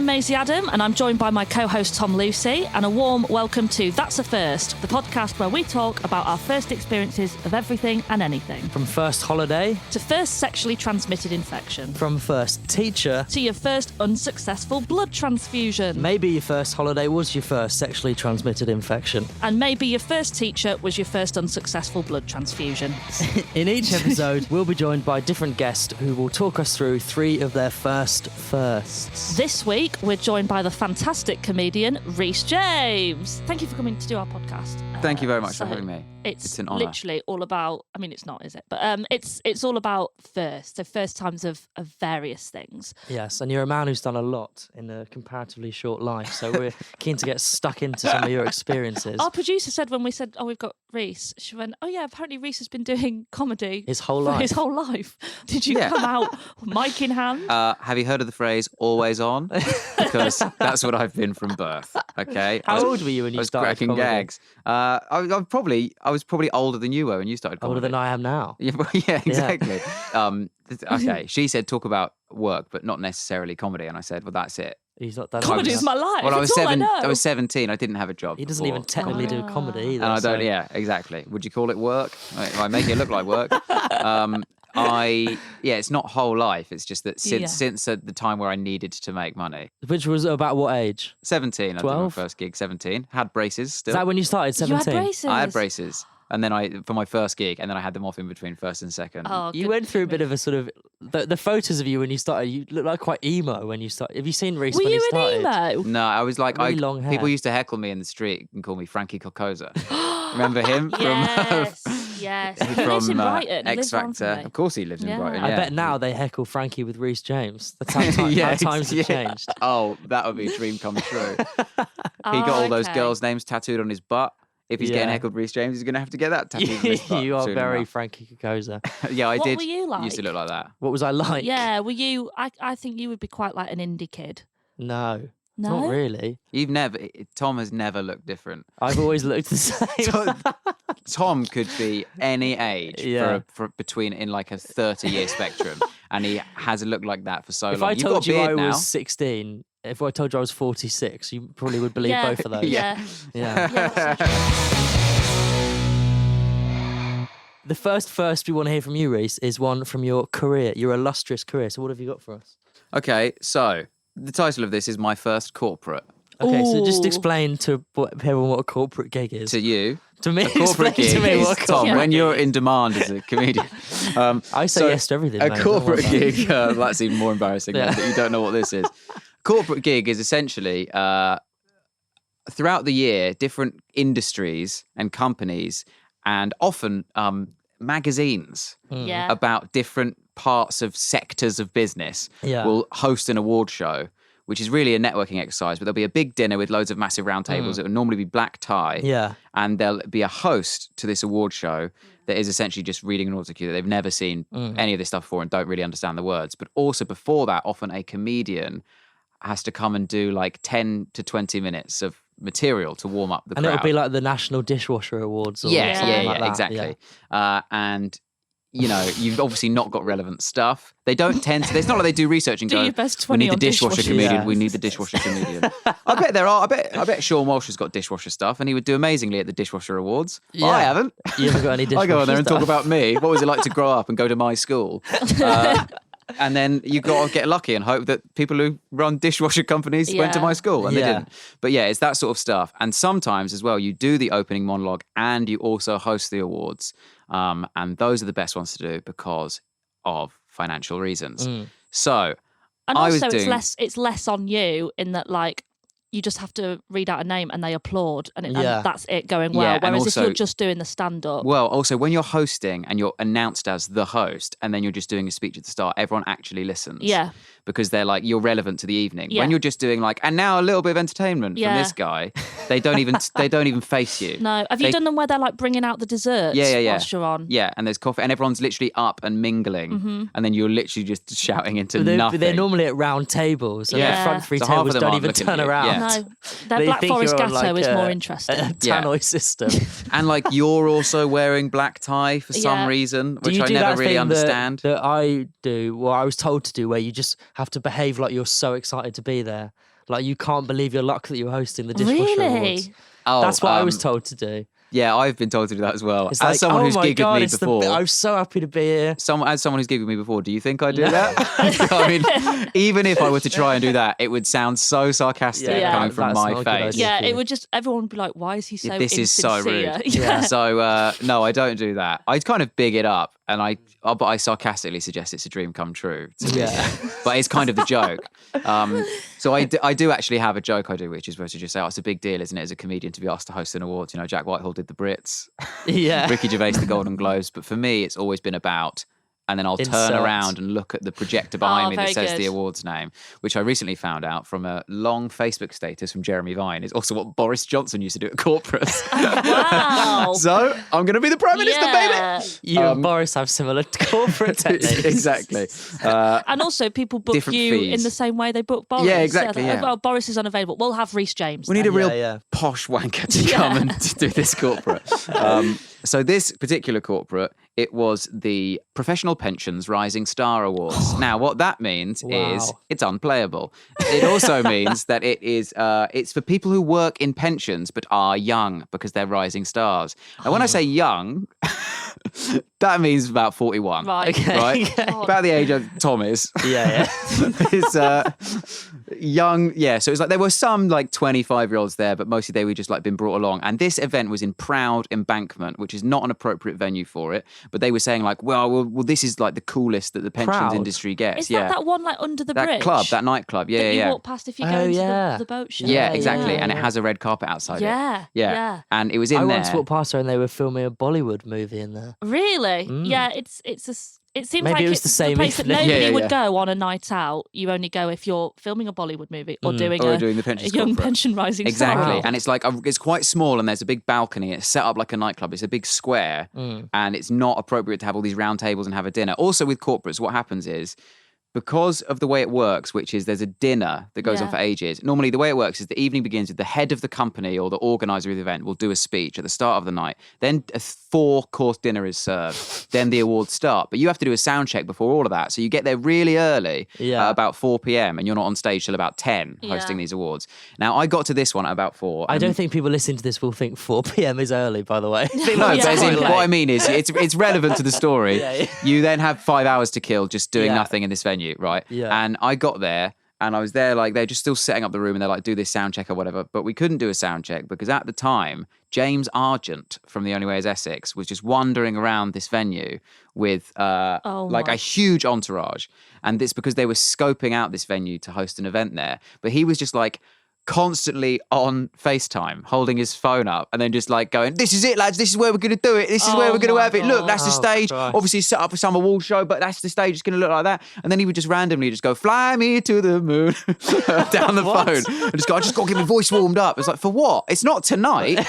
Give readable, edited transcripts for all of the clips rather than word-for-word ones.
I'm Maisie Adam, and I'm joined by my co-host Tom Lucy, and a warm welcome to That's a First, the podcast where we talk about our first experiences of everything and anything. From first holiday to first sexually transmitted infection. From first teacher to your first unsuccessful blood transfusion. Maybe your first holiday was your first sexually transmitted infection. And maybe your first teacher was your first unsuccessful blood transfusion. In each episode, we'll be joined by different guests who will talk us through 3 of their firsts. This week, we're joined by the fantastic comedian Rhys James. Thank you for coming to do our podcast. Thank you very much for having me. It's an honour. Literally all about, I mean, it's not, is it? But it's all about first. So first times of various things. Yes, and you're a man who's done a lot in a comparatively short life, so we're keen to get stuck into some of your experiences. Our producer said when we said, we've got Rhys, she went, yeah, apparently Rhys has been doing comedy his whole life. Did you come out mic in hand? Have you heard of the phrase "always on"? Because that's what I've been from birth. Okay. How old were you when you started cracking comedy? gags. I was probably older than you were when you started comedy. Older than I am now. Yeah, exactly. Okay, she said talk about work, but not necessarily comedy, and I said, well, that's it. He's not done Comedy is my life. Well, It's all I know. I was 17. I didn't have a job. He doesn't before. even technically do comedy either. And I don't. so- Yeah, exactly. Would you call it work? I make it look like work. It's not whole life. It's just that since at the time where I needed to make money. Which was about what age? 17. I did my 12? first gig. 17. Had braces still. Is that when you started, 17? You had braces? I had braces. And then for my first gig, and then I had them off in between first and second. Oh, You went through a bit of a sort of the photos of you when you started. You look like quite emo when you started. Have you seen Rhys Were when you he started? an emo? No, I was like, Really long hair. people used to heckle me in the street and call me Frankie Cocosa. Remember him Yes. He lives in from Brighton. He X lives round Factor? from me. Of course, he lives in Yeah. Brighton. I Yeah. bet now they heckle Frankie with Rhys James. That's how times have changed. Oh, that would be a dream come true. He got all those okay. girls' names tattooed on his butt. If he's getting heckled Rhys James, he's going to have to get that tattooed on his butt. You are soon very enough. Frankie Kokoza. Yeah, I What did. were you like? Used to look like that. What was I like? Yeah, were you? I think you would be quite like an indie kid. No, No? not really. Tom has never looked different. I've always looked the same. Tom could be any age Yeah. for between in like a 30-year spectrum, and he has looked like that for so If long. I You've told got a you I beard now. was 16, if I told you I was 46, you probably would believe Yeah, both of those. Yeah. Yeah. Yeah, that's so true. The first we want to hear from you, Rhys, is one from your career, your illustrious career. So what have you got for us? Okay, so the title of this is My First Corporate. Okay, so just Ooh. explain to everyone what a corporate gig is. To you, To me, a corporate explain gig to me is, what a Tom, corporate when you're gig in demand as a comedian. I say so yes to everything, A mate, don't worry corporate about it. gig, that's even more embarrassing Yeah. that you don't know what this is. Corporate gig is essentially, throughout the year, different industries and companies, and often magazines Yeah. about different parts of sectors of business Yeah. will host an award show, which is really a networking exercise. But there'll be a big dinner with loads of massive round tables. It will normally be black tie. Yeah. And there'll be a host to this award show that is essentially just reading an audio cue that they've never seen any of this stuff before and don't really understand the words. But also before that, often a comedian has to come and do like 10 to 20 minutes of material to warm up the And crowd. it'll be like the National Dishwasher Awards or Yeah, something like that. exactly. And you know, you've obviously not got relevant stuff. They don't tend to. It's not like they do research and Do go, your best "We 20 need the on dishwasher dishwashers." comedian. Yeah. We need the dishwasher comedian." I bet there are. I bet Sean Walsh has got dishwasher stuff, and he would do amazingly at the dishwasher awards. Yeah. I haven't. You haven't got any I go on there dishwasher and talk stuff. about me. What was it like to grow up and go to my school? And then you got to get lucky and hope that people who run dishwasher companies went to Yeah. my school, and they Yeah. didn't. But yeah, it's that sort of stuff. And sometimes as well, you do the opening monologue and you also host the awards. And those are the best ones to do because of financial reasons. So And I was also, doing- it's less on you in that, like, you just have to read out a name and they applaud, and Yeah. that's it going well. Yeah, and Whereas if also- you're just doing the stand-up, Well, also when you're hosting and you're announced as the host and then you're just doing a speech at the start, everyone actually listens. Yeah. Because they're like, you're relevant to the evening. Yeah. When you're just doing like, and now a little bit of entertainment Yeah. from this guy, they don't even face you. no. Have you They- done them where they're like bringing out the desserts Yeah. whilst you're on? Yeah, and there's coffee, and everyone's literally up and mingling, and then you're literally just shouting into But nothing. they're normally at round tables, and Yeah. the front three So half of tables them don't aren't even looking turn at you. around. Yeah. No, their They Black think Forest you're on, Gatto like, is more a interesting. tannoy system. And like you're also wearing black tie for some Yeah. reason, Do which you I do never that really thing understand. that I do, well, I was told to do, where you just have to behave like you're so excited to be there, Like, you can't believe your luck that you're hosting the Dishwasher Really? Awards. Oh, That's what I was told to do. Yeah, I've been told to do that as well. It's As like, someone oh who's my gigged God, me it's before, I'm so happy to be here. as someone who's gigged with me before, do you think I do that? I mean, even if I were to try and do that, it would sound so sarcastic Yeah. coming from That's my not a good face. idea. Yeah, it would just, everyone would be like, why is he so This is so insincere? rude. Yeah. So no, I don't do that. I kind of big it up, and but I sarcastically suggest it's a dream come true. To me. Yeah. But it's kind of the joke. So I do actually have a joke I do, which is where to just say, oh, it's a big deal, isn't it, as a comedian to be asked to host an award? You know, Jack Whitehall did the Brits, Yeah. Ricky Gervais the Golden Globes. But for me, it's always been about. And then I'll turn Insert. around and look at the projector behind me that very says good. the award's name, which I recently found out from a long Facebook status from Jeremy Vine is also what Boris Johnson used to do at corporates. Wow. So I'm going to be the Prime Minister, Yeah. baby. You and Boris have similar corporate techniques. Exactly. And also, people book Different you fees. in the same way they book Boris. Yeah, exactly, yeah. Well, Boris is unavailable. We'll have Rhys James. We need a then. real Yeah. posh wanker to come and to do this corporate. So this particular corporate, it was the Professional Pensions Rising Star Awards. Now, what that means is Wow. it's unplayable. It also means that it's for people who work in pensions but are young because they're rising stars. And when I say young, that means about 41. Right. Okay. Right? God. About the age of Tom is. Yeah. Is young, yeah. So it's like there were some like 25-year-olds there, but mostly they were just like been brought along. And this event was in Proud Embankment, which is not an appropriate venue for it. But they were saying like, well, this is like the coolest that the pensions Proud? industry gets. Is yeah, that one like under the that bridge? club, that nightclub. Yeah, that you yeah. walk past if you Oh, go into yeah. the boat show. Yeah, exactly. yeah, And it yeah. has a red carpet outside it. Yeah, yeah. And it was in I there. once walked past her and they were filming a Bollywood movie in there. Really? Yeah, it seems Maybe like it was it's the same place that evening. nobody Yeah, yeah, would yeah. go on a night out. You only go if you're filming a Bollywood movie or doing Or a doing the pensions young corporate. pension rising Exactly. star. Wow. And it's like, it's quite small and there's a big balcony. It's set up like a nightclub. It's a big square and it's not appropriate to have all these round tables and have a dinner. Also with corporates, what happens is, because of the way it works, which is there's a dinner that goes on Yeah. for ages. Normally, the way it works is the evening begins with the head of the company or the organizer of the event will do a speech at the start of the night. Then a 4-course dinner is served. Then the awards start. But you have to do a sound check before all of that. So you get there really early, Yeah. at about 4 p.m. and you're not on stage till about 10 hosting Yeah. these awards. Now, I got to this one at about 4. I don't think people listening to this will think 4 p.m. is early, by the way. No, Yeah. but as in, Quite what I late. mean is it's relevant to the story. Yeah. You then have 5 hours to kill just doing Yeah. nothing in this venue, right? Yeah. And I got there and I was there like they're just still setting up the room and they're like, do this sound check or whatever. But we couldn't do a sound check because at the time, James Argent from The Only Way is Essex was just wandering around this venue with like my. a huge entourage. And it's because they were scoping out this venue to host an event there. But he was just like constantly on FaceTime, holding his phone up and then just like going, this is it, lads, this is where we're going to do it. This is where Oh we're going to my have it. Look, that's the God. stage. Oh, Christ. Obviously set up for some award show, but that's the stage. It's going to look like that. And then he would just randomly just go, fly me to the moon down the phone. And just go, I just got to get my voice warmed up. It's like, for what? It's not tonight.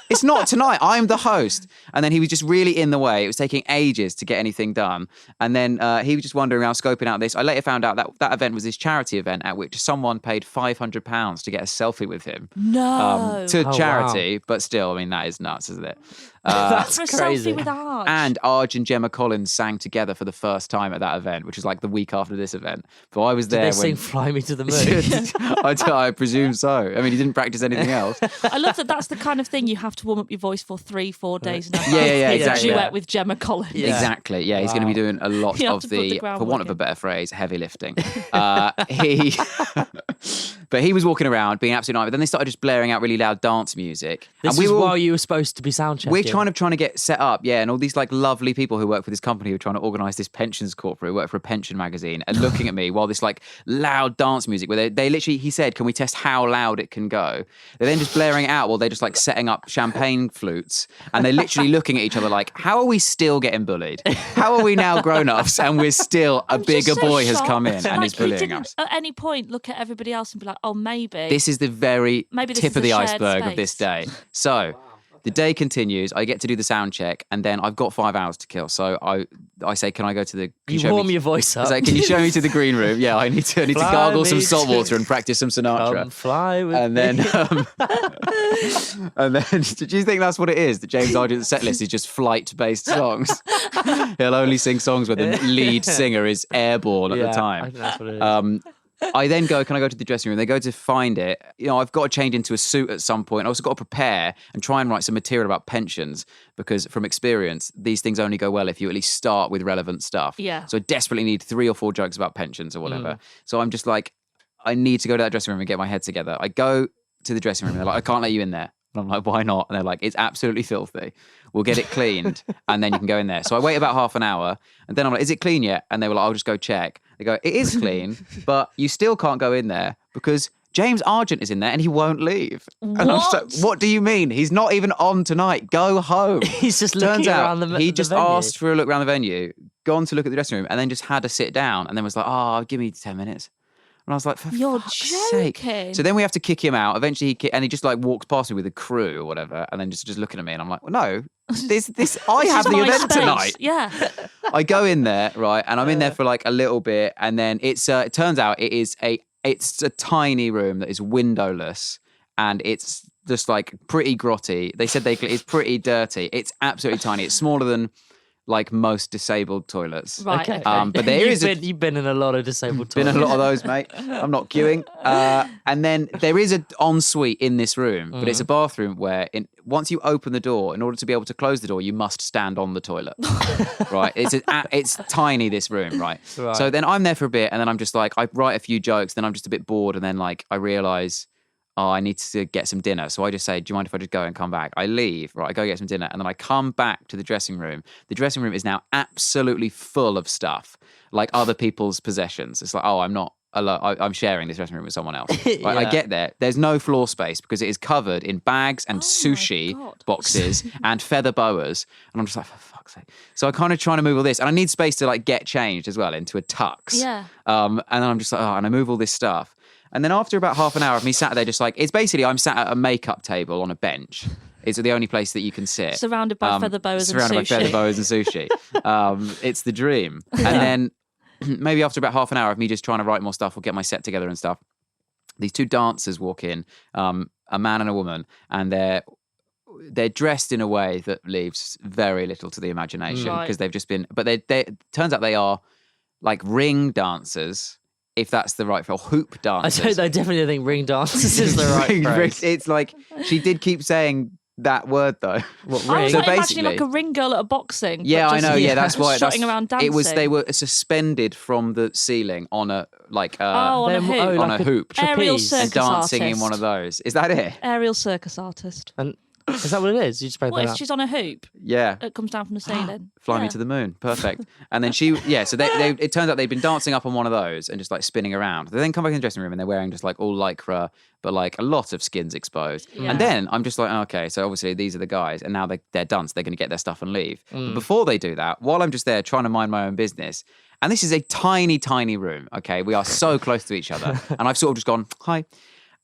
It's not tonight. I'm the host. And then he was just really in the way. It was taking ages to get anything done. And then he was just wandering around scoping out this. I later found out that that event was this charity event at which someone paid £500 to get a selfie with him. No. To Oh, charity, but still, I mean, that is nuts, isn't it? That's For a crazy. selfie with Arch. And Arj and Gemma Collins sang together for the first time at that event, which was like the week after this event. But I was Did there they when sing Fly Me to the Moon? I presume so. I mean, he didn't practice anything else. I love that that's the kind of thing you have to warm up your voice for 3-4 days in advance. Yeah, exactly. Duet with Gemma Collins. Yeah. Exactly. Yeah, he's going to be doing a lot You have of to put the the, for groundwork want of a in. better phrase, heavy lifting. But he was walking around being absolutely nice. But then they started just blaring out really loud dance music. This and we is were all- while you were supposed to be sound checking. We're trying to get set up, yeah, and all these like lovely people who work for this company who are trying to organise this pensions corporate, who work for a pension magazine, and looking at me while this like loud dance music, where they literally, he said, can we test how loud it can go? They're then just blaring it out while they're just like setting up champagne flutes, and they're literally looking at each other like, how are we still getting bullied? How are we now grown-ups and we're still, a I'm just bigger so boy has shocked. come in and Like, is he bullying didn't us? at any point look at everybody else and be like, oh, maybe. This is the very Maybe this tip is of a the shared iceberg of this space. day. So the day continues. I get to do the sound check, and then I've got 5 hours to kill. So I say, can I go to the? Can You show warm me, your voice I up. was like, can you show me to the green room? Yeah, I need to Fly gargle some me salt to- water and practice some Sinatra. Come fly with And me. then, and then, did you think that's what it is? That James Argent's set list is just flight-based songs. He'll only sing songs where the lead singer is airborne at Yeah, the I time. think that's what it is. I then go, can I go to the dressing room? They go to find it. You know, I've got to change into a suit at some point. I also got to prepare and try and write some material about pensions because from experience, these things only go well if you at least start with relevant stuff. Yeah. So I desperately need 3 or 4 jokes about pensions or whatever. So I'm just like, I need to go to that dressing room and get my head together. I go to the dressing room and they're like, I can't let you in there. And I'm like, why not? And they're like, it's absolutely filthy. We'll get it cleaned and then you can go in there. So I wait about half an hour and then I'm like, is it clean yet? And they were like, I'll just go check. They go, it is clean, but you still can't go in there because James Argent is in there and he won't leave. And I'm just like, what do you mean? He's not even on tonight. Go home. He's just Turns looking out around the he just venue. asked for a look around the venue, gone to look at the dressing room and then just had to sit down and then was like, oh, give me 10 minutes. And I was like, for You're fuck's joking. sake. So then we have to kick him out. Eventually, and he just like walks past me with a crew or whatever, and then just looking at me, and I'm like, well, no, this I have the My event space. tonight. Yeah. I go in there, right, and I'm in there for like a little bit, and then it turns out it's a tiny room that is windowless, and it's just like pretty grotty. They said it's pretty dirty. It's absolutely tiny. It's smaller than like most disabled toilets. Right. Okay. But there You've been in a lot of disabled been toilets. a lot of those, mate. I'm not queuing. And then there is an ensuite in this room, but it's a bathroom where once you open the door, in order to be able to close the door, you must stand on the toilet. Right? It's tiny, this room, right? So then I'm there for a bit, and then I'm just like, I write a few jokes, then I'm just a bit bored, and then like I realise, oh, I need to get some dinner. So I just say, do you mind if I just go and come back? I leave, right? I go get some dinner. And then I come back to the dressing room. The dressing room is now absolutely full of stuff, like other people's possessions. It's like, oh, I'm not alone. I'm sharing this dressing room with someone else. Right? Yeah. I get there. There's no floor space because it is covered in bags and sushi boxes and feather boas. And I'm just like, for fuck's sake. So I'm kind of trying to move all this. And I need space to like get changed as well into a tux. Yeah. And then I'm just like, oh, and I move all this stuff. And then after about half an hour of me sat there, just like, it's basically I'm sat at a makeup table on a bench. It's the only place that you can sit. Surrounded by feather boas and sushi. Surrounded by feather boas and sushi. It's the dream. And then maybe after about half an hour of me just trying to write more stuff or get my set together and stuff, these 2 dancers walk in, a man and a woman, and they're dressed in a way that leaves very little to the imagination because they've just been, but they turns out they are like ring dancers. If that's the right phrase, hoop dancers. I definitely think ring dancers is the right phrase. It's like, she did keep saying that word though. What, I ring? was So like imagining basically- like a ring girl at a boxing. but Yeah, I just know. Yeah, that's why. strutting around dancing. They were suspended from the ceiling on a like on a hoop. on a hoop Aerial trapeze. circus and dancing artist. in one of those. Is that it? Aerial circus artist. And is that what it is? You just made What that if up. she's on a hoop? Yeah. It comes down from the ceiling. Fly me Yeah. to the moon. Perfect. And then so it turns out they'd been dancing up on one of those and just like spinning around. They then come back in the dressing room and they're wearing just like all lycra, but like a lot of skin's exposed. Yeah. And then I'm just like, okay, so obviously these are the guys and now they're done, so they're going to get their stuff and leave. But before they do that, while I'm just there trying to mind my own business, and this is a tiny, tiny room, okay? We are so close to each other. And I've sort of just gone, hi.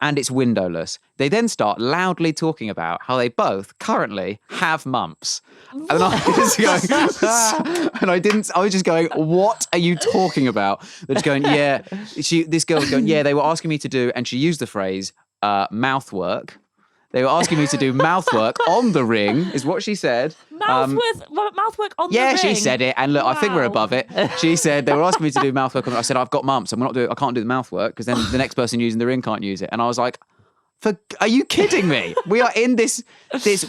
And it's windowless. They then start loudly talking about how they both currently have mumps. And I was going, I was just going, what are you talking about? They're just going, yeah. This girl was going, yeah, they were asking me to do, and she used the phrase, mouth work. They were asking me to do mouth work on the ring, is what she said. Mouth work on the ring. Yeah, she said it, and look, I think we're Wow. above it. She said they were asking me to do mouth work on it. I said I've got mumps, I can't do the mouth work because then the next person using the ring can't use it. And I was like, are you kidding me? We are in this.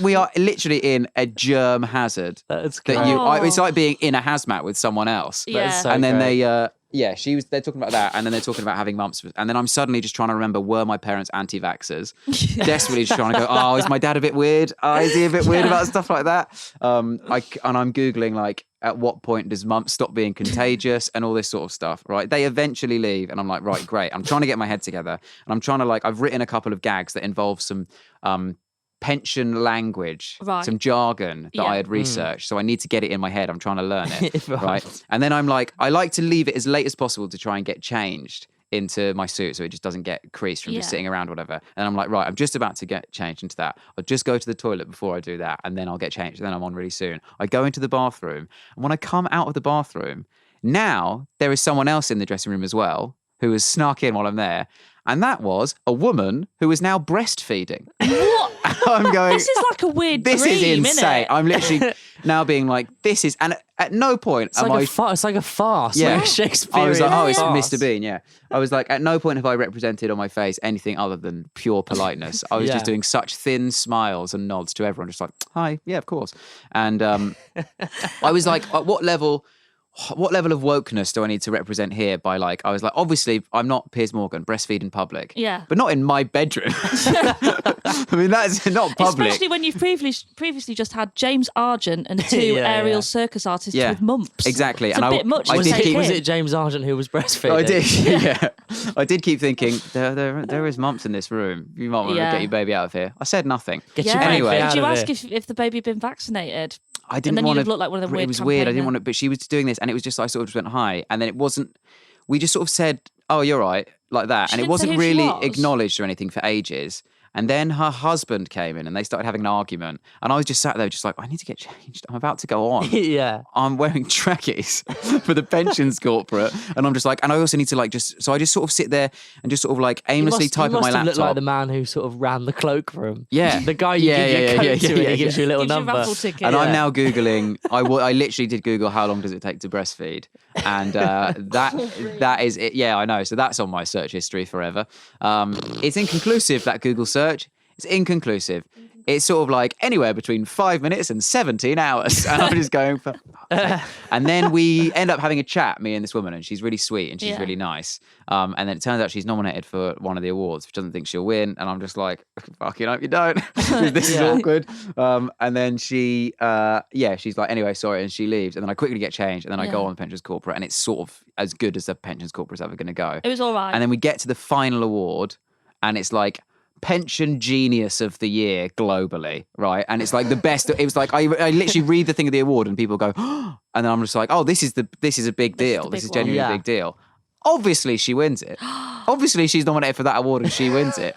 We are literally in a germ hazard. That's That great. it's like being in a hazmat with someone else. Yeah. That's so And then great. they're talking about that, and then they're talking about having mumps, and then I'm suddenly just trying to remember, were my parents anti-vaxxers? Desperately just trying to go, oh, is my dad a bit weird? Oh, is he a bit weird about stuff like that? I'm Googling like, at what point does mumps stop being contagious and all this sort of stuff, right? They eventually leave, and I'm like, right, great. I'm trying to get my head together, and I'm trying to like, I've written a couple of gags that involve some pension language, Right. some jargon that Yeah. I had researched. So I need to get it in my head. I'm trying to learn it, Right. right? And then I'm like, I like to leave it as late as possible to try and get changed into my suit so it just doesn't get creased from just Yeah. sitting around or whatever. And I'm like, right, I'm just about to get changed into that. I'll just go to the toilet before I do that, and then I'll get changed, and then I'm on really soon. I go into the bathroom, and when I come out of the bathroom, now there is someone else in the dressing room as well who has snuck in while I'm there. And that was a woman who is now breastfeeding. What? I'm going. This is like a weird This dream, is insane. innit? I'm literally now being like, this is, and at no point It's am like, I. it's like a farce. Yeah. Like a Shakespearean I was like, oh, it's farce. Mr. Bean, yeah. I was like, at no point have I represented on my face anything other than pure politeness. I was Yeah. just doing such thin smiles and nods to everyone, just like, hi, yeah, of course. And I was like, at what level of wokeness do I need to represent here by like, I was like, obviously I'm not Piers Morgan, breastfeed in public. Yeah. But not in my bedroom. I mean, that's not public. Especially when you've previously just had James Argent and two Yeah, aerial yeah. circus artists Yeah. with mumps. Exactly. It's and a bit much I to did take keep, in. Was it James Argent who was breastfeeding? I did, yeah. I did keep thinking, there is mumps in this room. You might want to Yeah. get your baby out of here. I said nothing. Get Yeah. your baby Anyway. out Did you of ask it. if the baby had been vaccinated? I didn't then want you'd to look like one of them weird It was weird. I campaign didn't men. want to, but she was doing this, and it was just I sort of just went hi, and then it wasn't. We just sort of said, "Oh, you're right," like that, She and it didn't say wasn't who she really was? acknowledged or anything for ages. And then her husband came in, and they started having an argument, and I was just sat there, just like, I need to get changed. I'm about to go on. Yeah. I'm wearing trackies for the pensions corporate, and I'm just like, and I also need to like so I just sort of sit there and just sort of like aimlessly type you on my must have looked laptop. like the man who sort of ran the cloakroom. Yeah. The guy you give your coat to and he gives you a little Gives you a number. raffle ticket. And Yeah. I'm now Googling, I literally did Google how long does it take to breastfeed. And that is it. Yeah, I know. So that's on my search history forever. It's inconclusive, that Google search. It's inconclusive. It's sort of like anywhere between 5 minutes and 17 hours. And I'm just going for fuck's sake. And then we end up having a chat, me and this woman, and she's really sweet and she's Yeah. really nice. And then it turns out she's nominated for one of the awards, which doesn't think she'll win. And I'm just like, fucking hope you don't. This is Yeah. awkward. And then she's like, anyway, sorry. And she leaves. And then I quickly get changed. And then I go Yeah. on Pensions Corporate. And it's sort of as good as the Pensions Corporate's ever going to go. It was all right. And then we get to the final award, and it's like Pension Genius of the Year globally, right? And it's like the best. It was like I literally read the thing of the award, and people go, and then I'm just like, oh, this is a big This is deal. the This big is one. genuinely Yeah. a big deal. Obviously, she wins it. Obviously, she's nominated for that award, and she wins it.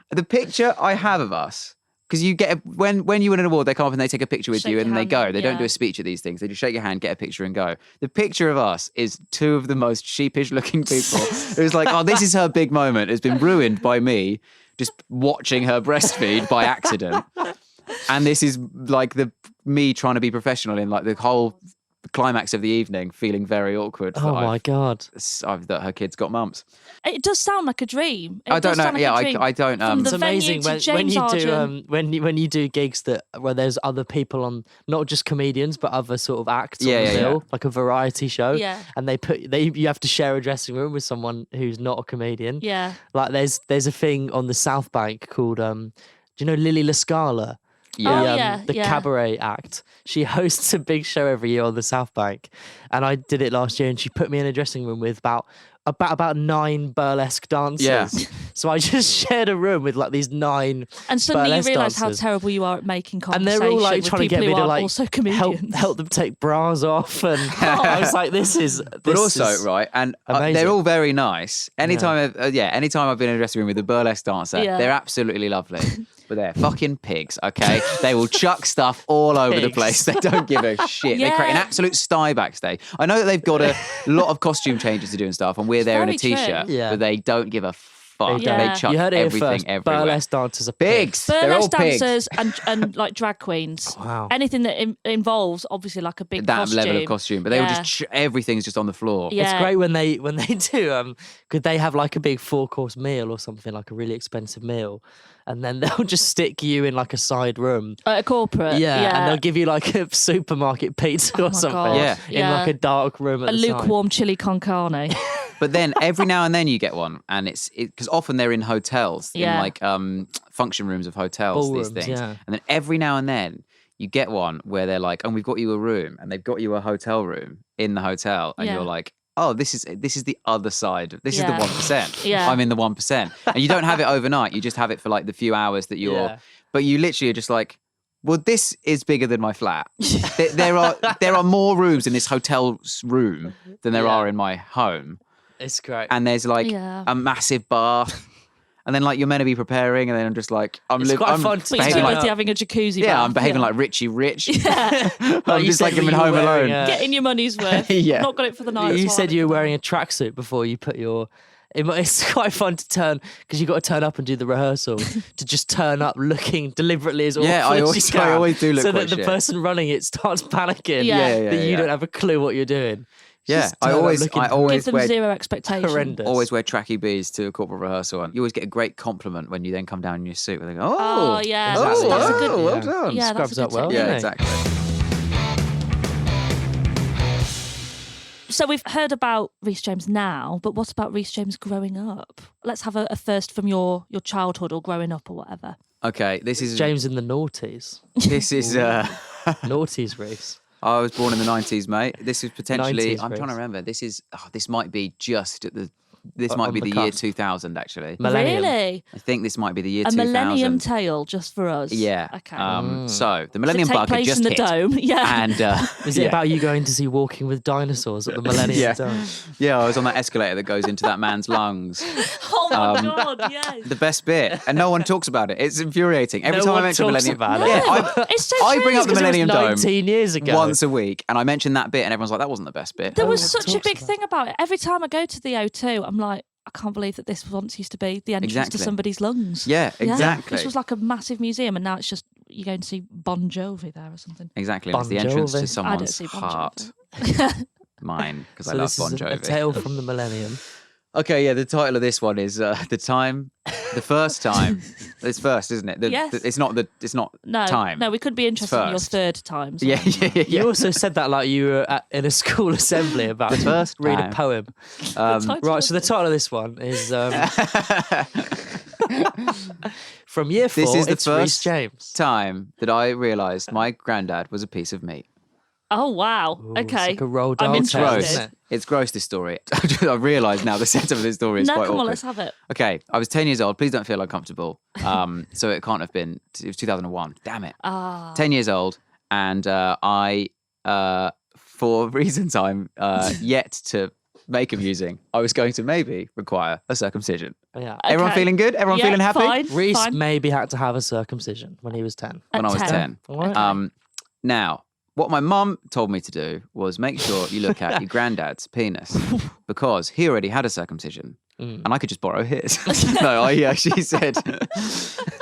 The picture I have of us. Because you get when you win an award, they come up and they take a picture with Shake you, your and they hand, go. They don't yeah. do a speech at these things. They just shake your hand, get a picture, and go. The picture of us is two of the most sheepish-looking people. It was like, oh, this is her big moment. It's been ruined by me just watching her breastfeed by accident, and this is like me trying to be professional in like the whole climax of the evening, feeling very awkward. Oh my God. That her kids got mumps. It does sound like a dream. It I don't does know. sound like Yeah, a dream. I don't. From the It's amazing venue to when James you do Argent. when you do gigs where there's other people on, not just comedians but other sort of acts Yeah, on the yeah, bill, yeah. like a variety show. Yeah. And you have to share a dressing room with someone who's not a comedian. Yeah. Like there's a thing on the South Bank called do you know Lily LaScala? Oh, The, yeah, the yeah. cabaret act. She hosts a big show every year on the South Bank, and I did it last year. And she put me in a dressing room with about 9 burlesque dancers. Yeah. So I just shared a room with like these 9 And suddenly you burlesque realise how dancers. terrible you are at making And conversation they're all like with trying to people get me who to are like also comedians. help them take bras off, and I was like, this is. But also, right, and amazing. they're all very nice. Anytime I've been in a dressing room with a burlesque dancer, Yeah. they're absolutely lovely. But they're fucking pigs, okay? They will chuck stuff all over the Pigs. place. They don't give a shit. They create an Yeah. absolute sty backstage. I know that they've got a lot of costume changes to do and stuff, and we're there in a very true. t-shirt, Yeah. but they don't give a fuck. They don't. They chuck you heard it here everything first. everywhere. Burlesque dancers are Pigs. They're all Burlesque pigs. dancers and like drag queens. Wow. Anything that involves obviously like a big That costume. level of costume, but they will Yeah. just everything's just on the floor. Yeah. It's great when they do could they have like a big 4-course meal or something, like a really expensive meal, and then they'll just stick you in like a side room. At a corporate. Yeah, and they'll give you like a supermarket pizza or my something. God. Yeah. In Yeah. like a dark room at a the side. lukewarm chili con carne. But then every now and then you get one, and it's because often they're in hotels, in Yeah. like function rooms of hotels, Ballrooms, these things. yeah. And then every now and then you get one where they're like, "And we've got you a room," and they've got you a hotel room in the hotel, and Yeah. you're like, "Oh, this is the other side. This is the Yeah. 1%. Yeah. I'm in the 1%." And you don't have it overnight. You just have it for like the few hours that you're. Yeah. But you literally are just like, well, this is bigger than my flat. there are more rooms in this hotel's room than there Yeah. are in my home. It's great. And there's like Yeah. a massive bath, and then like you're meant to be preparing, and then I'm just like It's quite fun to But you're behaving too like busy having a jacuzzi yeah, bath. I'm behaving like Richie Rich. Yeah. I'm you just like said I'm in you were Home wearing Alone. a- Getting your money's worth. Yeah. Not got it for the night. You as said well. you were wearing a tracksuit before you put your It's quite fun to turn because you got to turn up and do the rehearsal to just turn up looking deliberately as awful Yeah, I as always- you can, I always do look so quite that the shit. person running it starts panicking. Yeah. that you don't have a clue what you're doing. Yeah, Just I turn up always looking Give them wear zero expectation. horrendous. always wear tracky bees to a corporate rehearsal, and you always get a great compliment when you then come down in your suit. They go, Oh, yeah, Exactly. that's a good. well done. Yeah, that's Scrubs a up good well, technique. Yeah, doesn't it? exactly. So we've heard about Rhys James now, but what about Rhys James growing up? Let's have a first from your childhood or growing up or whatever. Okay, this is James in the noughties. This is. Noughties, Reese. I was born in the 90s, mate. This is potentially. 90s, I'm trying to Reece. remember. This is. This might be just at the. This might On be the the year cusp. 2000, actually. Millennium. Really? I think this might be the year A 2000. Millennium Tale just for us. Yeah. Okay. So the Does it Millennium take Bug had place just in the hit, dome? Yeah. and Is it about you going to see Walking with Dinosaurs at the Millennium Yeah. Dome? yeah, I was on that escalator that goes into that man's lungs. Oh my god, yes. The best bit, and no one talks about it. It's infuriating. Every No time I one mention talks Millennium, about it. yeah, No, it's so I bring true. up the 'Cause it was Millennium Dome 19 years ago. once a week, and I mention that bit, and everyone's like, "That wasn't the best bit." There No was one such a talks big about thing about it. Every time I go to the O2, I'm like, I can't believe that this once used to be the entrance Exactly. to somebody's lungs. Yeah, exactly. This was like a massive museum, and now it's just you go and see Bon Jovi there or something. Exactly, it's the Bon entrance to Jovi. I don't someone's see Bon heart. Jovi. Mine, because I So love this Bon is a Jovi. tale from the Millennium. Okay, yeah, the title of this one is the first time. It's first, isn't it? Yes. It's not No, time. no, we could be interested in your First. third time. so- Yeah, yeah, yeah. You also said that like you were in a school assembly about to first read time. a poem. title Right, of so the this. title of this one is from year 4. This is the it's Rhys first James. time that I realised my granddad was a piece of meat. Oh wow. Ooh, it's Okay. like a Roald I'm Dahl It's tale, interested. isn't it? It's gross, this story. I realise now the setup of this story is No, quite come on, awkward. let's have it. Okay, I was 10 years old. Please don't feel uncomfortable. So it can't have been. It was 2001. Damn it. Ah. 10 years old, and I, for reasons I'm yet to make amusing, I was going to maybe require a circumcision. Yeah. Everyone Okay. feeling good? Everyone Yeah, feeling happy? Fine, Reese fine. maybe had to have a circumcision when he was 10. When I was 10. All right. Now, what my mum told me to do was make sure you look at your granddad's penis because he already had a circumcision. And I could just borrow his.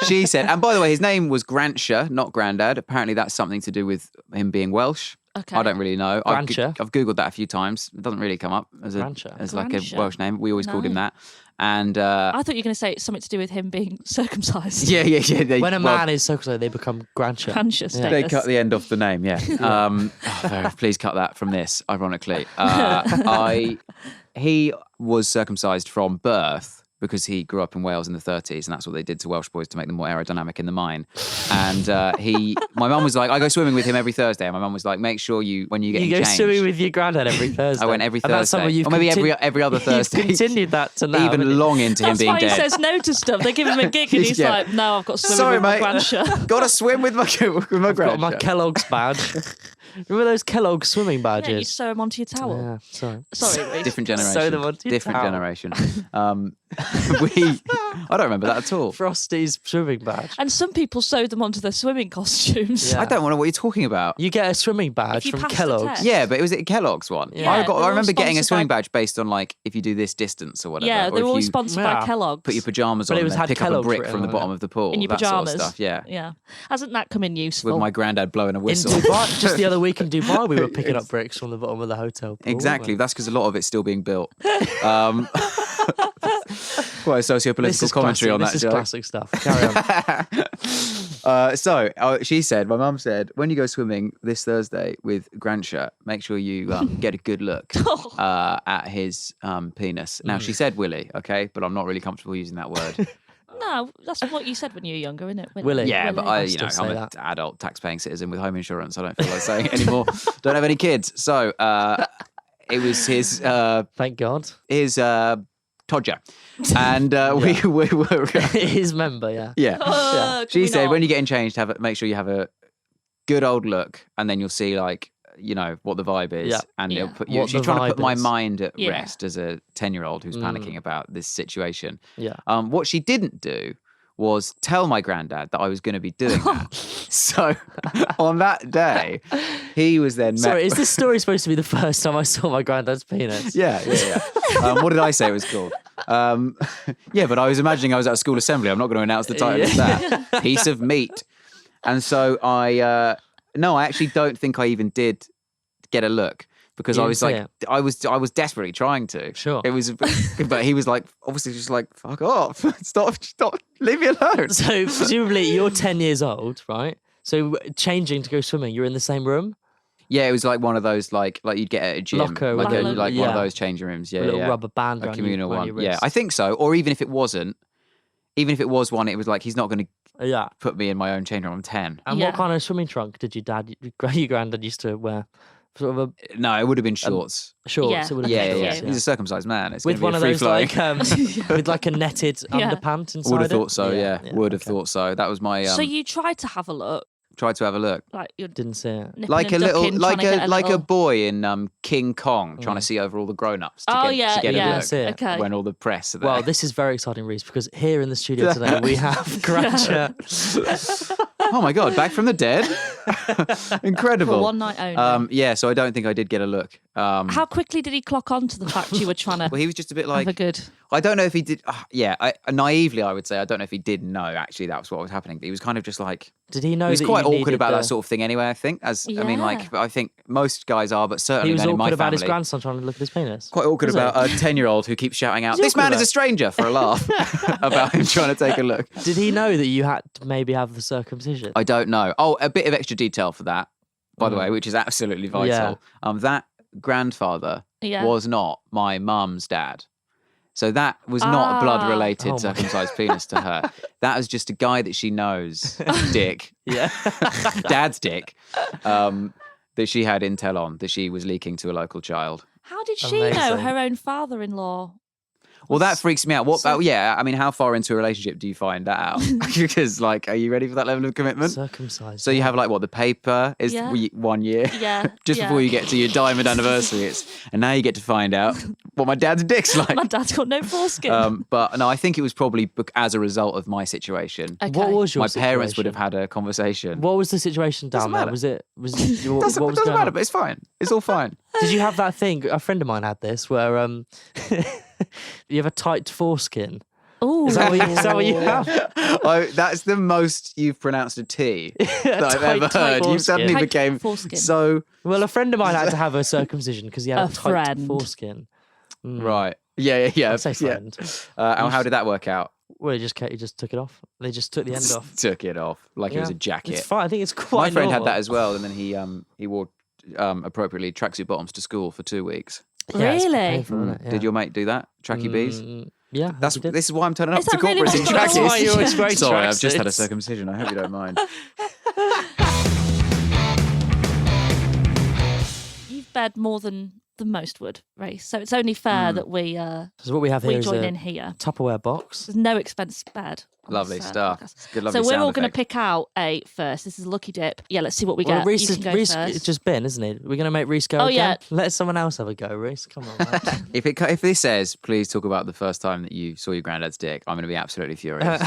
She said, and by the way, his name was Grantia, not Grandad. Apparently that's something to do with him being Welsh. Okay. I don't really know. I've Grantia? Googled that a few times. It doesn't really come up as Grantia. like a Grantia. Welsh name. We always called him No. that. And I thought you were going to say it's something to do with him being circumcised. yeah. When a man is circumcised, they become Grantia. Conscious They status. cut the end off the name, yeah. Please cut that from this, ironically. He was circumcised from birth because he grew up in Wales in the 30s, and that's what they did to Welsh boys to make them more aerodynamic in the mine. And my mum was like, I go swimming with him every Thursday, and my mum was like, make sure when you get You go changed. swimming with your granddad every Thursday. I went every And that's Thursday. something you've Or maybe every other You've Thursday. continued that to now. haven't Even you? long into him That's being why he dead. says no to stuff. They give him a gig and he's Yeah. like, no, I've got to swim Sorry, with my mate. grandchild. Got to swim with my Got my grandchild. Kellogg's badge. Remember those Kellogg swimming Yeah, you badges? sew him onto your towel. Yeah, sorry. Sorry, Reece. Different generation. Sew them onto your Different towel. generation. I don't remember that at all. Frosty's swimming badge. And some people sew them onto their swimming costumes. Yeah. I don't know what you're talking about. You get a swimming badge you from pass the Kellogg's. test. Yeah, but it was Kellogg's one. Yeah, I they're all remember getting a sponsored swimming by- badge based on like if you do this distance or whatever. Yeah, or they're if always you sponsored Yeah. by Kellogg's. put your pajamas But on it and was then had pick up a Kellogg's brick written from the on bottom it. of the pool. in your that pajamas. sort of stuff. Yeah. Yeah. Hasn't that come in useful? With my granddad blowing a In whistle. Dubai, just the other week in Dubai, we were picking up bricks from the bottom of the hotel pool. Exactly. weren't That's because a lot of it's still being built. Quite a we? This socio-political is commentary classic, on that this joke. is classic stuff. Carry on. She said, my mum said, when you go swimming this Thursday with Grantia, make sure you get a good look at his penis. Now, she said Willie, okay, but I'm not really comfortable using that word. No, that's what you said when you were younger, isn't it? Willie. Yeah, but I'm still say an that. adult tax-paying citizen with home insurance. I don't feel like saying it anymore. Don't have any kids. So it was his Thank God. Todger. And we were... His member, yeah. Yeah. Can She we said, not? when you're getting changed, make sure you have a good old look, and then you'll see, like, what the vibe is. Yeah. And Yeah. it'll put you. What She's the trying to vibe put my is. mind at Yeah. rest as a 10-year-old who's panicking about this situation. Yeah. What she didn't do was tell my granddad that I was going to be doing that. So on that day, he was then met. Sorry, is this story supposed to be the first time I saw my granddad's penis? Yeah. What did I say it was called? Yeah, but I was imagining I was at a school assembly. I'm not going to announce the title of that. Piece of meat. And so I actually don't think I even did get a look. Because You I didn't was see like, it? I was desperately trying to. Sure. It was, but he was like, obviously just like, fuck off, stop, leave me alone. So presumably you're 10 years old, right? So changing to go swimming, you're in the same room? Yeah, it was like one of those like you'd get at a gym, Locker like with a- one yeah. of those changing rooms. Yeah, A little yeah. rubber band A around communal around one. your Yeah, wrist. I think so. Or even if it wasn't, even if it was one, it was like he's not going to Yeah. put me in my own changing room. I'm 10. And Yeah. what kind of swimming trunk did your granddad used to wear? Sort of No, it would have been shorts. a shorts. Yeah. It would have Yeah, been yeah, yeah. shorts, He's a circumcised man. It's with gonna one be of a those free-flowing. like with like a netted underpant inside Would have it? thought so. Yeah, would have okay. thought so. That was my. So you tried to have a look, Tried to have a look. like you're Didn't see it. nipping Like a and little, ducking, like trying to get a little... boy in King Kong trying to see over all the grown-ups. To Oh, get, yeah, to get yeah. a That's it. look Okay. when all the press are there. Well, this is very exciting, Rhys, because here in the studio today we have Grancher. Oh my God, back from the dead. Incredible. For one night only. Yeah, so I don't think I did get a look. How quickly did he clock on to the fact you were trying to Well, he was just a bit have a like, good... I don't know if he did. Naively, I would say, I don't know if he did know actually that was what was happening. But he was kind of just like, Did he know he was that quite you awkward needed about the... that sort of thing anyway, I think. I think most guys are, but certainly He was men in my awkward about family. his grandson trying to look at his penis? Quite awkward Was he? about a 10-year-old who keeps shouting out, Was he "This man awkward is a about- stranger," for a laugh about him trying to take a look. Did he know that you had to maybe have the circumcision? I don't know. Oh, a bit of extra detail for that, by the way, which is absolutely vital. Yeah. That grandfather Yeah. was not my mum's dad. So that was not a Ah. blood-related Oh my circumcised penis to her. That was just a guy that she knows, dick, Yeah. dad's dick, that she had intel on, that she was leaking to a local child. How did she know Amazing. her own father-in-law? Well, that freaks me out. Yeah, I mean, how far into a relationship do you find that out? Because, like, are you ready for that level of commitment? Circumcised. So you have, like, what, the paper is Yeah. 1 year? Yeah. Just yeah. before you get to your diamond anniversary. And now you get to find out what my dad's dick's like. My dad's got no foreskin. But no, I think it was probably as a result of my situation. Okay. What was your My parents would situation? have had a conversation. What was the situation down Doesn't there? matter. Was it your, Doesn't, what was doesn't going matter, on? but it's fine. It's all fine. Did you have that thing? A friend of mine had this where you have a tight foreskin. Ooh. Is that what you have? That's the most you've pronounced a T that I've Tight, ever tight heard. You foreskin. suddenly Tight became foreskin. so Well, a friend of mine had to have a circumcision because he had A a tight friend. foreskin. right. Yeah. I say yeah. friend. And how did that work out? Well, he just took it off. They just took the end off. Took it off like it was a jacket. It's fine. I think it's quite. My friend had normal. that as well, and then he wore appropriately tracksuit bottoms to school for 2 weeks. Yeah, it's Really? painful, isn't it? Yeah. Did your mate do that? Tracky bees? Yeah, This is why I'm turning up Is to that really corporates in what that trackies. was? That's why you're always wearing Sorry, I've just had a tracksuits. circumcision. I hope you don't mind. You've bed more than the most would, Rhys. So it's only fair that we So what we have here is join a in here. Tupperware box. There's no expense spared. on Lovely this, stuff. podcast. It's good, So lovely we're sound all going to effect. pick out a first. This is a lucky dip. Yeah, let's see what we Well, get. Rhys You can go Rhys first. it's just been, isn't it? We're going to make Rhys go Oh, again. yeah. Let someone else have a go, Rhys. Come on, man. If this says, please talk about the first time that you saw your granddad's dick, I'm going to be absolutely furious.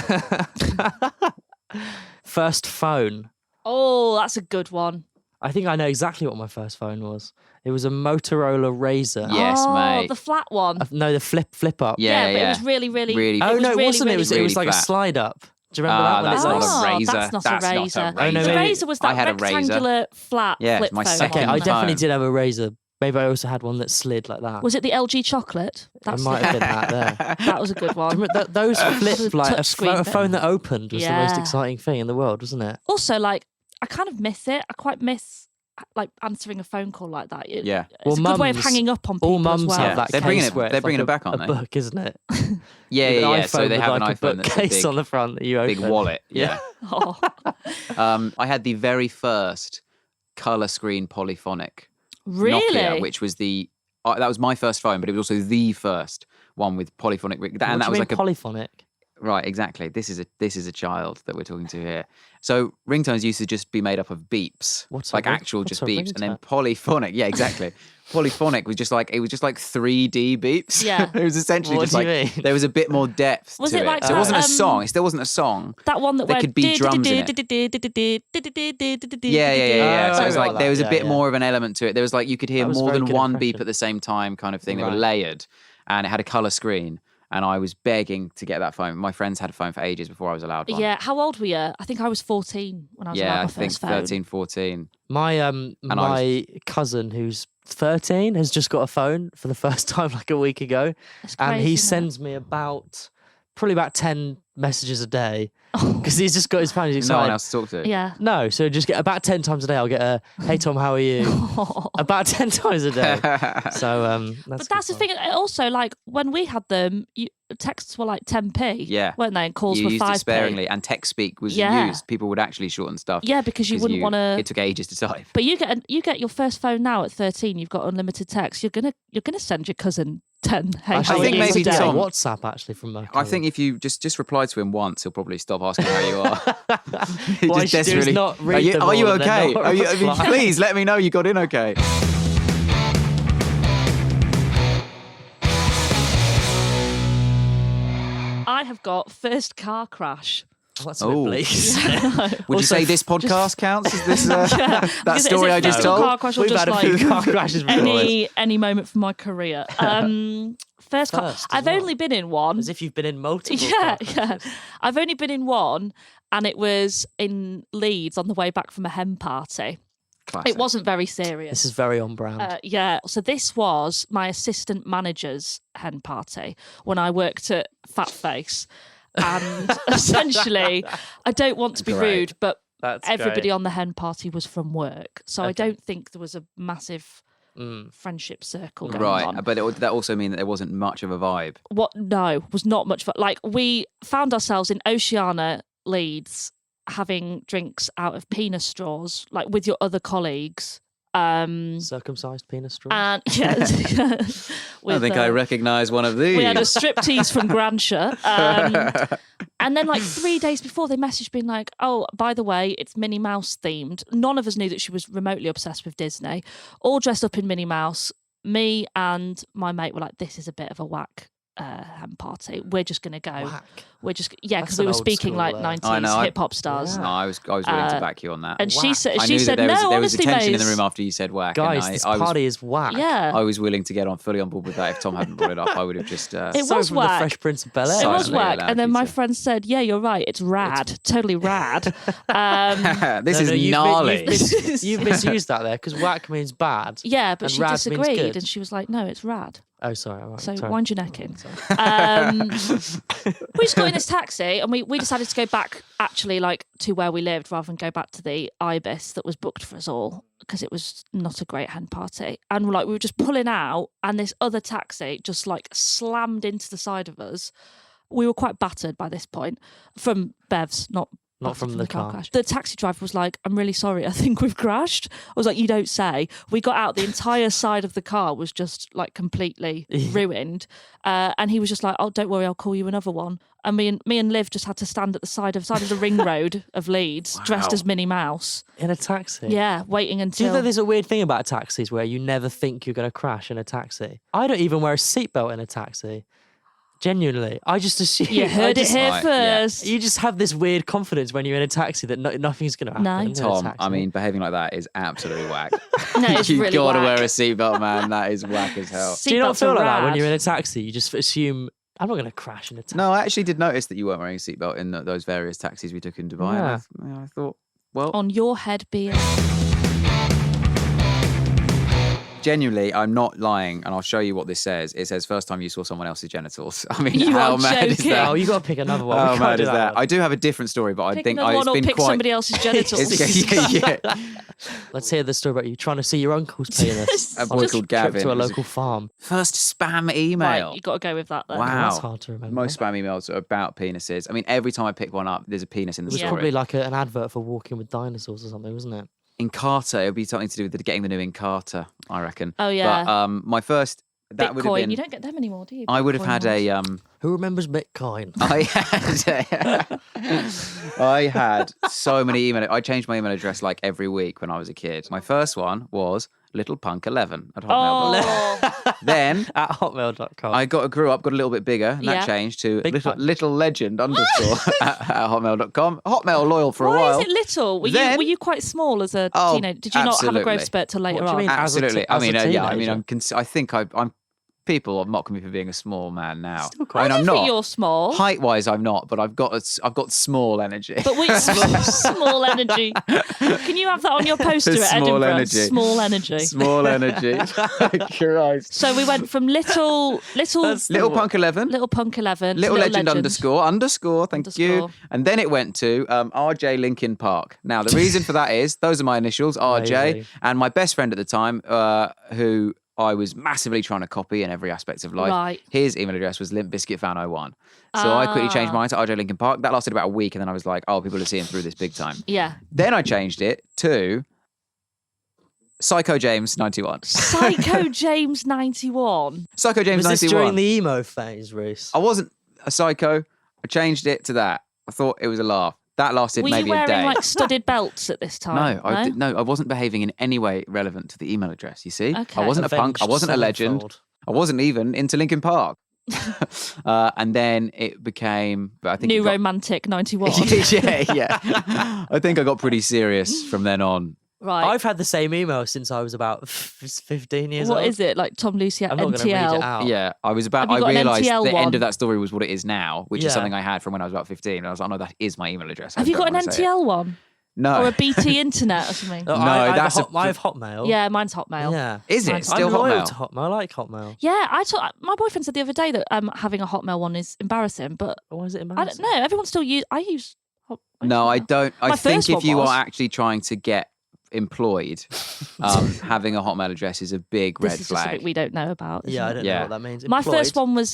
First phone. Oh, that's a good one. I think I know exactly what my first phone was. It was a Motorola Razr. Yes, oh, mate. the flat one. No, the flip up. Yeah, but yeah. it was really, really. Really Oh was no, it really, wasn't. really It was really like a flat. slide up. Do you remember that one? That's It's not like- a razor. That's not That's a not a razor. razor. Oh, no, the maybe- razor was I that had a razor. rectangular flat Yeah, flip my phone. second Okay, I phone. definitely did have a Razor. Maybe I also had one that slid like that. Was it the LG chocolate? It That's might have been that there. that was a good Do you one. remember those flip like a touchscreen phone that opened was the most Yeah. exciting thing in the world, wasn't it? Also, like, I kind of miss it. I quite miss like answering a phone call like that. Yeah. It's a good way of mums- hanging up on people All as mums well. have Yeah. that They're bringing case it- where it's they're bringing like it back, aren't a they? book, isn't it? Yeah, With an yeah. So iPhone they with have like an a iPhone that's a bookcase big, on the front that you open. big wallet. Yeah. Oh. I had the very first color screen polyphonic Really? Nokia, which was that was my first phone, but it was also the first one with polyphonic. And What that do you was mean like polyphonic? Right, exactly. This is a child that we're talking to here. So ringtones used to just be made up of beeps, What's like a ring- actual what's just a beeps, and then ringtone? polyphonic. Yeah, exactly. Polyphonic was just like 3D beeps. Yeah. It was essentially What just do you like mean? there was a bit more depth Was to it like So it wasn't a that, song. It still wasn't a song. That one that There went could be drums in it. Yeah. So it was Oh, like there was a yeah, bit yeah. more of an element to it. There was like you could hear That was more very than good one beep impression. at the same time, kind of thing. They were Right. layered, and it had a color screen. And I was begging to get that phone. My friends had a phone for ages before I was allowed one. Yeah, how old were you? I think I was 14 when I was allowed Yeah, my I think first phone. 13, 14. My I my cousin who's 13 has just got a phone for the first time like a week ago, It's and crazy, he isn't it? sends me probably about 10 messages a day because he's just got his phone. He's No one excited. else to talk to. Yeah. No, so just get about 10 times a day. I'll get a "Hey Tom, how are you?" about 10 times a day. So But that's the thing. Also, like when we had them, texts were like 10p. Yeah. Weren't they? And calls You were used 5p. it sparingly, and text speak was Yeah. used. People would actually shorten stuff. Yeah, because you wouldn't want to. It took ages to type. But you get your first phone now at 13. You've got unlimited text. You're gonna send your cousin 10. Hey, Actually, how I think are you maybe today? Tom- WhatsApp actually from my I think if you just reply to him once, he'll probably stop asking how you are. He What I just should do is desperately. not read are you, them are you all and then okay? not I mean, reply. please let me know you got in okay. I have got first car crash. Oh, that's a bit Oh. bleak. Would you Also, say this podcast counts? Is this that Is it story I just physical told? car crash or We've just had a like few car crashes before. any moment from my career? First car. First as I've well. only been in one. As if you've been in multiple. Yeah, car yeah. crashes. I've only been in one, and it was in Leeds on the way back from a hen party. Classic. It wasn't very serious. This is very on brand. Yeah, so this was my assistant manager's hen party when I worked at Fat Face. And essentially, I don't want to be Great. rude, but That's everybody great. on the hen party was from work. So I Okay. don't think there was a massive friendship circle going Right, on. but that also mean that there wasn't much of a vibe. No, was not much fun. Like, we found ourselves in Oceana, Leeds, having drinks out of penis straws, like with your other colleagues. Circumcised penis straws. And yeah, I think I recognise one of these. we had a striptease from Granshire. And then, like 3 days before, they messaged being like, "Oh, by the way, it's Minnie Mouse themed." None of us knew that she was remotely obsessed with Disney. All dressed up in Minnie Mouse. Me and my mate were like, "This is a bit of a whack hen party. We're just gonna go. Whack. We're just because That's we an were old speaking school, like I 90s know, hip hop stars." No, I was willing to back you on that. And she Whack. said, I "She knew said that no, there was honestly, a tension in the Maze." room after you said whack. Guys, and this I was, party is whack. Yeah, I was willing to get on fully on board with that. If Tom hadn't brought it up, I would have just. It So was from whack. the Fresh Prince of Bel it Air. was Silently whack. allowed And then you my to. friend said, "Yeah, you're right. It's rad, totally rad." This is you've gnarly. You've misused that there because whack means bad. Yeah, but And she rad means disagreed, good. and she was like, "No, it's rad." Oh, sorry. Right, So sorry. wind your neck in. We just got in this taxi, and we decided to go back actually like to where we lived rather than go back to the Ibis that was booked for us all because it was not a great hen party. And like we were just pulling out, and this other taxi just like slammed into the side of us. We were quite battered by this point from Bev's, not battered from the car. crash. The taxi driver was like, "I'm really sorry, I think we've crashed." I was like, "You don't say." We got out, the entire side of the car was just like completely ruined. And he was just like, "Oh, don't worry, I'll call you another one." And me and Liv just had to stand at the side of the ring road of Leeds, dressed as Minnie Mouse. In a taxi? Yeah, waiting Do you until. know there's a weird thing about taxis where you never think you're going to crash in a taxi? I don't even wear a seatbelt in a taxi. Genuinely. I just assume. You heard it here Right, yeah. first. You just have this weird confidence when you're in a taxi that nothing's going to happen. No. in a Tom, taxi. I mean, behaving like that is absolutely whack. No, it's You've really got to whack. wear a seatbelt, man. That is whack as hell. do you not Seatbelts feel are like that when rad. you're in a taxi? You just assume, I'm not going to crash in a taxi. No, I actually did notice that you weren't wearing a seatbelt in those various taxis we took in Dubai. Yeah. And I thought, well, On your head being. genuinely, I'm not lying, and I'll show you what this says. It says, first time you saw someone else's genitals. I mean, You how are mad is joking. that? Oh, you got to pick another one. We How can't mad do is that? one. I do have a different story, but I Pick think another it's one or been pick quite. somebody else's genitals. Yeah. Let's hear the story about you trying to see your uncle's penis. A on boy called trip Gavin. to a It was- local farm. First spam email. Right, you got to go with that then. Wow. That's hard to remember. Most spam emails are about penises. I mean, every time I pick one up, there's a penis in the It was Yeah. story. probably like an advert for Walking with Dinosaurs or something, wasn't it? Encarta, it would be something to do with getting the new Encarta, I reckon. Oh, yeah. But my first that would have Bitcoin. been. You don't get them anymore, do you? I would have Bitcoin had ones. Who remembers Bitcoin? I had so many email. I changed my email address like every week when I was a kid. My first one was littlepunk11 at hotmail.com. Oh, Then At hotmail.com. I grew up, got a little bit bigger, and Yeah. that changed to Big little legend underscore at hotmail.com. Hotmail loyal for a why while. is it little? Then- were you quite small as a Oh, teenager? Did you not have a growth absolutely. spurt till later What do you on? mean? As a Absolutely. as a yeah. I mean, teenager? I think I'm. People mock me for being a small man now. Still I quite- mean, I I'm don't think not. you're small. Height-wise, I'm not, but I've got small energy. But we small energy. Can you have that on your poster at Small Edinburgh? energy. Small energy. Small energy. Christ. So we went from little Little Punk 11. little punk 11, Little to legend underscore, thank you. Underscore. And then it went to RJ Linkin Park. Now, the reason for that is, those are my initials, RJ, Amazing. and my best friend at the time, who I was massively trying to copy in every aspect of life. Right. His email address was Limp Bizkit Fan 01. So I quickly changed mine to RJ Linkin Park. That lasted about a week, and then I was like, oh, people are seeing through this big time. Yeah. Then I changed it to Psycho James 91. Psycho James 91. Psycho James Was this 91. during the emo phase, Rhys? I wasn't a psycho. I changed it to that. I thought it was a laugh. That lasted Were maybe you a wearing day. like studded belts at this time? No, I wasn't behaving in any way relevant to the email address. You see, Okay. I wasn't a punk. I Avenged wasn't a legend. sevenfold. I wasn't even into Linkin Park. And then it became. I think New it got, Romantic 91. yeah. I think I got pretty serious from then on. Right. I've had the same email since I was about 15 years old. What is it? Like Tom Lucy at I'm not going to read it NTL? out. Yeah, I was about. Have you I got an realised NTL the end one? of that story was what it is now, which is Yeah. something I had from when I was about 15. And I was like, no, that is my email address. I Have you don't got an wanna say it. NTL one? No. Or a BT Internet or something? No, No, I have that's I have Hotmail. Yeah, mine's Hotmail. Yeah. Is it Mine's still I'm loyal Hotmail? to Hotmail. I like Hotmail. Yeah, my boyfriend said the other day that having a Hotmail one is embarrassing, but Why is it I embarrassing? don't know. Everyone still use. I use. No, I don't. I My think first if one you was. are actually trying to get employed, having a Hotmail address is a big This red is just something flag. we don't know about. Yeah, I isn't don't it? Yeah. know what that means. My first Employed. one was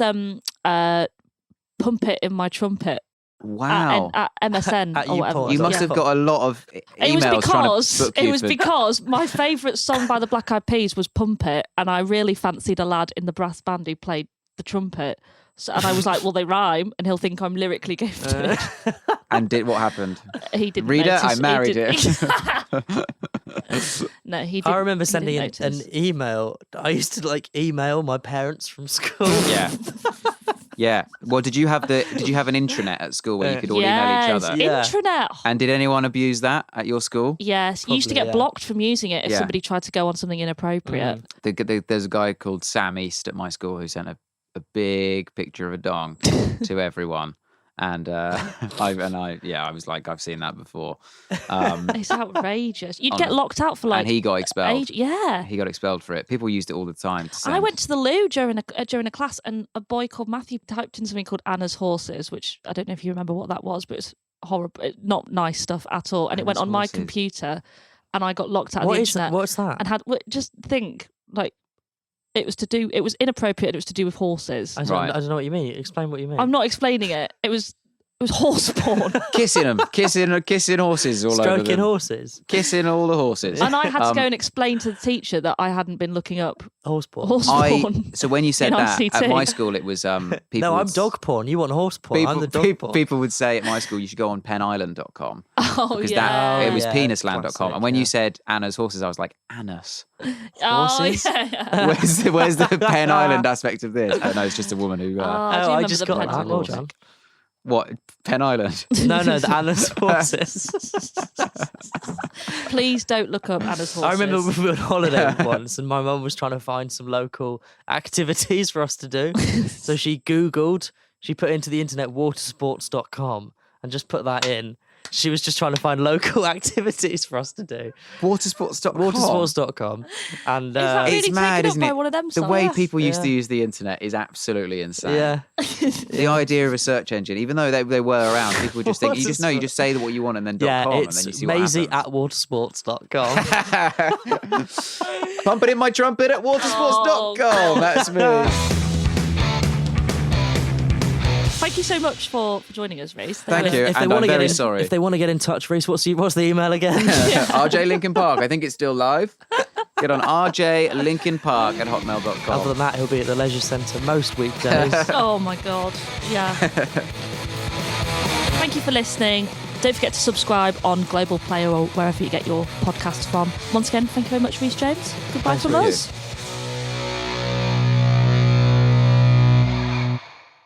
Pump It in My Trumpet Wow. at MSN At or whatever. YouPorn. You must Yeah. have got a lot of It was emails trying because to book you for- because my favourite song by the Black Eyed Peas was Pump It, and I really fancied a lad in the brass band who played the trumpet. So, and I was like, well, they rhyme, and he'll think I'm lyrically gifted. And did what happened? He didn't. Reader, notice. I He married didn't- No, he didn't. I remember he didn't sending an notice. email. I used to like email my parents from school. Yeah. Yeah. Well, did you have an intranet at school where you could all email each Yes, other? Yeah. intranet. And did anyone abuse that at your school? Yes, you used to Probably, get yeah. blocked from using it if Yeah. somebody tried to go on something inappropriate. There's a guy called Sam East at my school who sent a big picture of a dong to everyone. And I was like, I've seen that before. It's outrageous. You'd get locked out for like and he got expelled. Yeah. He got expelled for it. People used it all the time. To send. I went to the loo during a class, and a boy called Matthew typed in something called Anna's Horses, which I don't know if you remember what that was, but it's horrible, not nice stuff at all. And it went Anna's on my Horses. computer, and I got locked out of What the is that? internet. What's that? And just think like it was inappropriate. And it was to do with horses. I don't, Right. I don't know what you mean. Explain what you mean. I'm not explaining it. It was horse porn. kissing them, kissing horses all over Stroking them. horses. Kissing all the horses. And I had to go and explain to the teacher that I hadn't been looking up Horse porn. horse porn. So when you said in that ICT. at my school, it was people. No, I'm would- dog porn. You want horse porn. I'm the dog porn. People would say at my school, you should go on penisland.com. Oh Because yeah. it was yeah, penisland.com. classic, And when yeah. you said Anna's horses, I was like, Anus. Oh, horses? yeah. Where's the Pen Island aspect of this? But no, it's just a woman who. Oh, I do I remember just the got Pen that. Island Well music. done. What? Pen Island? No, the Anna's horses. Please don't look up Anna's horses. I remember we were on holiday once and my mum was trying to find some local activities for us to do. So she put into the internet watersports.com and just put that in. She was just trying to find local activities for us to do. Watersports.com. Watersports.com. And Is that really It's mad, taken up isn't by it? one of them The way sites? people used to Yeah. use the internet is absolutely insane. yeah. The idea of a search engine, even though they were around, people would just think, you just know, you just say what you want and then Yeah, .com and it's then you see what Maisie happens. at watersports.com. Pump it in my trumpet at watersports.com. That's me. Thank you so much for joining us, Rhys. Thank you. If they And wanna I'm get very in, sorry. If they want to get in touch, Rhys, what's the email again? RJ Linkin Park. I think it's still live. Get on rjlinkinpark at hotmail.com. Other than that, he'll be at the leisure centre most weekdays. Oh my God. Yeah. Thank you for listening. Don't forget to subscribe on Global Player or wherever you get your podcasts from. Once again, thank you very much, Rhys James. Goodbye Thanks from for you. us.